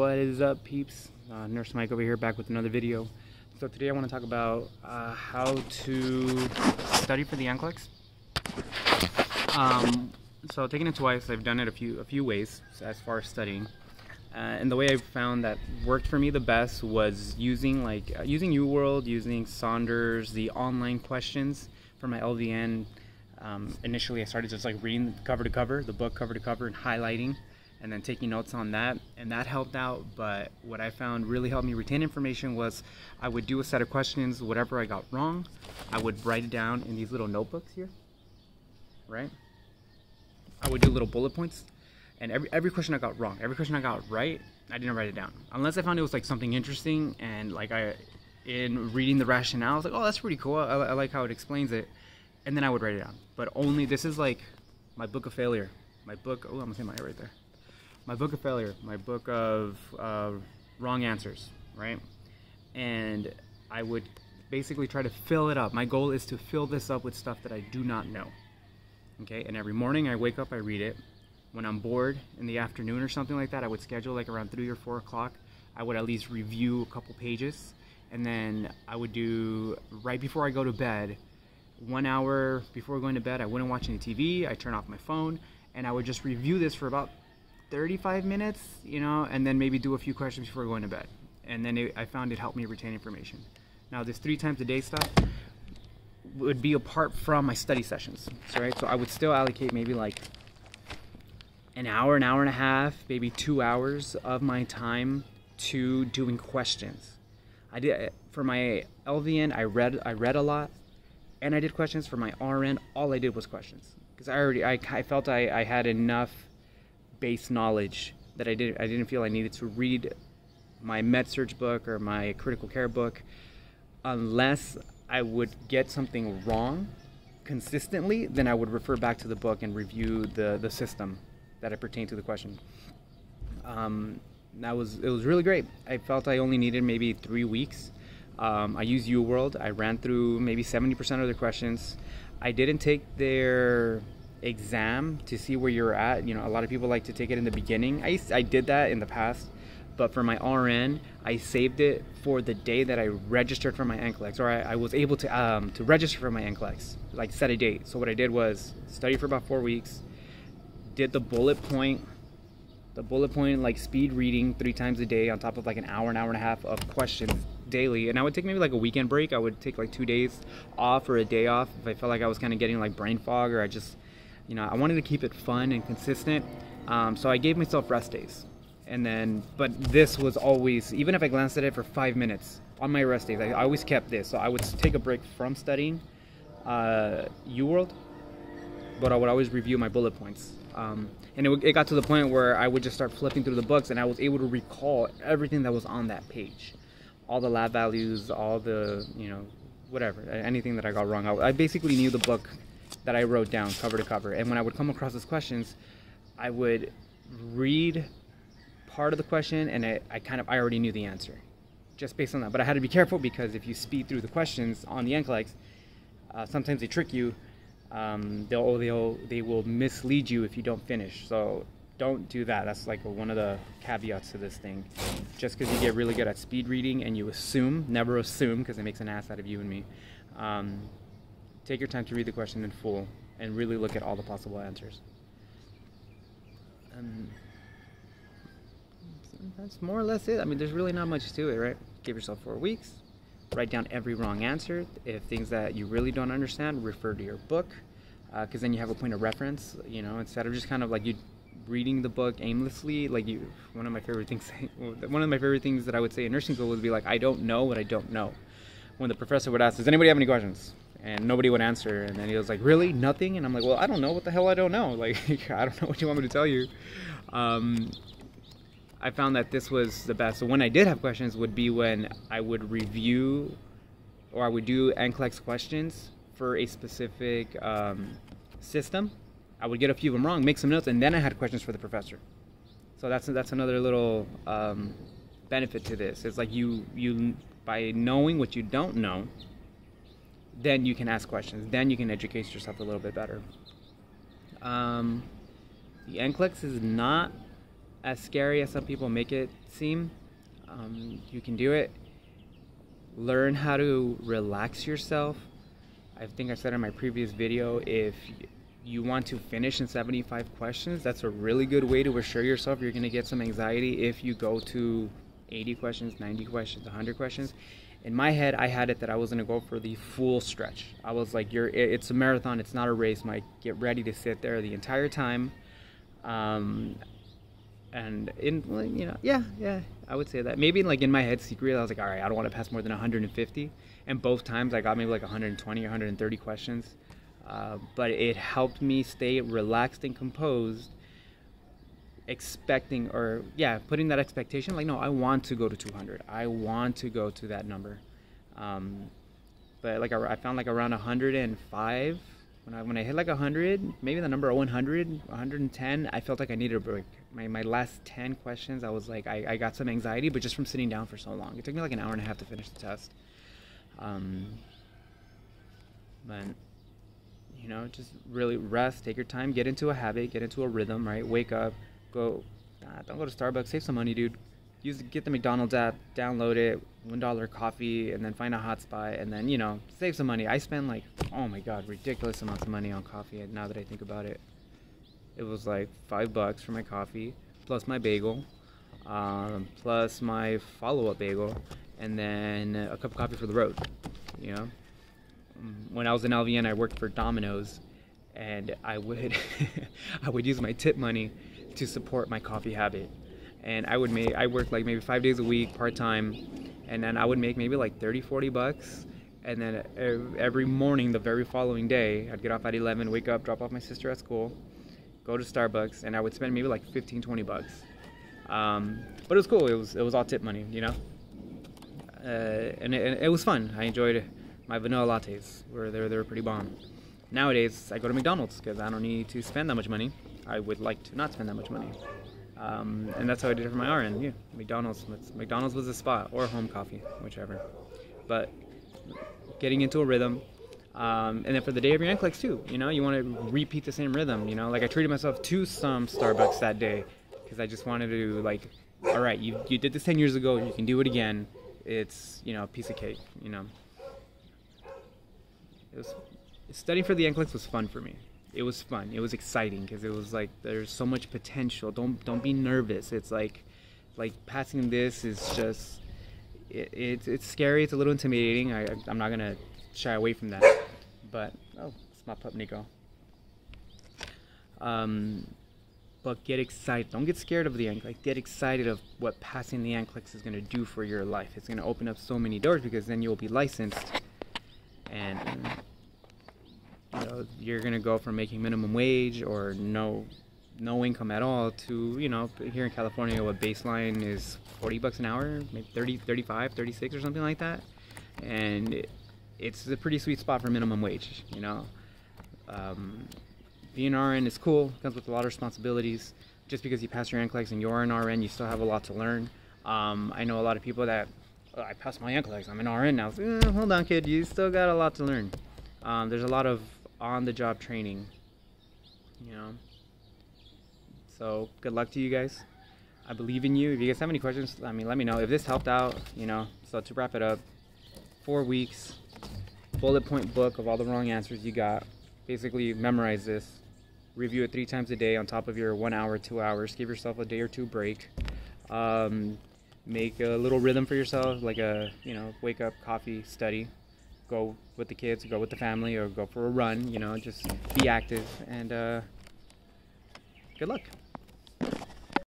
What is up, peeps? Nurse Mike over here, back with another video. So today I want to talk about how to study for the NCLEX. So taking it twice, I've done it a few ways as far as studying. And the way I found that worked for me the best was using UWorld, using Saunders, the online questions for my LVN. Initially I started just like reading cover to cover, the book cover to cover, and highlighting, and then taking notes on that, and that helped out. But what I found really helped me retain information was I would do a set of questions. Whatever I got wrong, I would write it down in these little notebooks here, right? I would do little bullet points, and every question I got wrong, every question I got right, I didn't write it down unless I found it was like something interesting, and like in reading the rationale, I was like, oh, that's pretty cool, I like how it explains it, and then I would write it down. But only, this is like my book of failure, my book, oh, I'm gonna say my right there, my book of failure, my book of wrong answers, right? And I would basically try to fill it up. My goal is to fill this up with stuff that I do not know, okay? And every morning I wake up, I read it. When I'm bored in the afternoon or something like that, I would schedule like around 3 or 4 o'clock, I would at least review a couple pages, and then I would do, right before I go to bed, 1 hour before going to bed, I wouldn't watch any TV, I turn off my phone, and I would just review this for about 35 minutes, you know, and then maybe do a few questions before going to bed. And then I found it helped me retain information. Now this 3 times a day stuff would be apart from my study sessions, right? So I would still allocate maybe like an hour and a half, maybe 2 hours of my time to doing questions. I did, for my LVN, I read a lot, and I did questions. For my RN, all I did was questions, because I felt I had enough base knowledge that I didn't feel I needed to read my med-surg book or my critical care book unless I would get something wrong consistently. Then I would refer back to the book and review the system that it pertained to the question. It was really great. I felt I only needed maybe 3 weeks. I used UWorld. I ran through maybe 70% of the questions. I didn't take their exam to see where you're at. You know, a lot of people like to take it in the beginning. I did that in the past, but for my RN, I saved it for the day that I registered for my NCLEX, or I was able to register for my NCLEX, like set a date. So what I did was study for about 4 weeks, did the bullet point like speed reading 3 times a day on top of like an hour and a half of questions daily. And I would take maybe like a weekend break. I would take like 2 days off or a day off if I felt like I was kind of getting like brain fog, or I just, you know, I wanted to keep it fun and consistent. So I gave myself rest days. And then, but this was always, even if I glanced at it for 5 minutes on my rest days, I always kept this. So I would take a break from studying UWorld, but I would always review my bullet points. And it got to the point where I would just start flipping through the books, and I was able to recall everything that was on that page. All the lab values, all the, you know, whatever, anything that I got wrong. I basically knew the book that I wrote down cover to cover. And when I would come across these questions, I would read part of the question, and I already knew the answer just based on that. But I had to be careful, because if you speed through the questions on the NCLEX, sometimes they trick you. They will mislead you if you don't finish. So don't do that. That's like one of the caveats to this thing. Just because you get really good at speed reading and you assume, never assume, because it makes an ass out of you and me. Take your time to read the question in full and really look at all the possible answers. That's more or less it. I mean, there's really not much to it, right? Give yourself 4 weeks. Write down every wrong answer. If things that you really don't understand, refer to your book, because then you have a point of reference, you know, instead of just kind of like you reading the book aimlessly. Like one of my favorite things that I would say in nursing school would be like, I don't know what I don't know. When the professor would ask, does anybody have any questions? And nobody would answer, and then he was like, really? Nothing? And I'm like, well, I don't know. What the hell I don't know? Like, I don't know what you want me to tell you. I found that this was the best. So when I did have questions would be when I would review, or I would do NCLEX questions for a specific system. I would get a few of them wrong, make some notes, and then I had questions for the professor. So that's another little benefit to this. It's like you by knowing what you don't know, then you can ask questions. Then you can educate yourself a little bit better. The NCLEX is not as scary as some people make it seem. You can do it. Learn how to relax yourself. I think I said in my previous video, if you want to finish in 75 questions, that's a really good way to assure yourself you're going to get some anxiety if you go to 80 questions, 90 questions, 100 questions. In my head, I had it that I was going to go for the full stretch. I was like, it's a marathon, it's not a race, Mike. Get ready to sit there the entire time. And I would say that. Maybe like in my head secretly, I was like, all right, I don't want to pass more than 150. And both times I got maybe like 120 or 130 questions. But it helped me stay relaxed and composed, putting that expectation, like, no, I want to go to 200. I want to go to that number. But like I found like around 105, when I hit like 100, maybe the number 100, 110, I felt like I needed a break. My last 10 questions, I was like, I got some anxiety, but just from sitting down for so long. It took me like an hour and a half to finish the test. But just really rest, take your time, get into a habit, get into a rhythm, right? Wake up, don't go to Starbucks, save some money, dude. Get the McDonald's app, download it, $1 coffee, and then find a hotspot, and then, save some money. I spend like, oh my God, ridiculous amounts of money on coffee now that I think about it. It was like $5 for my coffee, plus my bagel, plus my follow-up bagel, and then a cup of coffee for the road, When I was in LVN, I worked for Domino's, and I would I would use my tip money to support my coffee habit. And I worked like maybe 5 days a week, part-time, and then I would make maybe like $30-40, and then every morning the very following day, I'd get off at 11, wake up, drop off my sister at school, go to Starbucks, and I would spend maybe like $15-20. But it was cool. It was all tip money, and it was fun. I enjoyed my vanilla lattes. They were pretty bomb. Nowadays, I go to McDonald's because I don't need to spend that much money. I would like to not spend that much money. And that's how I did it for my RN. Yeah, McDonald's was the spot, or home coffee, whichever. But getting into a rhythm, and then for the day of your NCLEX too, you want to repeat the same rhythm. Like I treated myself to some Starbucks that day because I just wanted to, like, all right, you did this 10 years ago, you can do it again. It's a piece of cake. Studying for the NCLEX was fun for me. It was fun. It was exciting because it was like there's so much potential. Don't be nervous. It's like passing this is just it's scary. It's a little intimidating. I'm not gonna shy away from that. But it's my pup Nico. But get excited. Don't get scared of the NCLEX. Get excited of what passing the NCLEX is gonna do for your life. It's gonna open up so many doors because then you'll be licensed, and you're gonna go from making minimum wage or no income at all to here in California, what baseline is $40 an hour, maybe 30, 35, 36 or something like that, and it's a pretty sweet spot for minimum wage. Being an RN is cool, comes with a lot of responsibilities. Just because you pass your NCLEX and you're an RN, you still have a lot to learn. I know a lot of people that, I passed my NCLEX, I'm an RN now. Hold on, kid, you still got a lot to learn. There's a lot of on-the-job training, So good luck to you guys. I believe in you. If you guys have any questions, let me know. If this helped out, So to wrap it up, 4 weeks, bullet point book of all the wrong answers you got. Basically, memorize this. Review it 3 times a day on top of your 1 hour, 2 hours. Give yourself a day or two break. Make a little rhythm for yourself, like a wake up, coffee, study. Go with the kids, go with the family, or go for a run. Just be active, and good luck.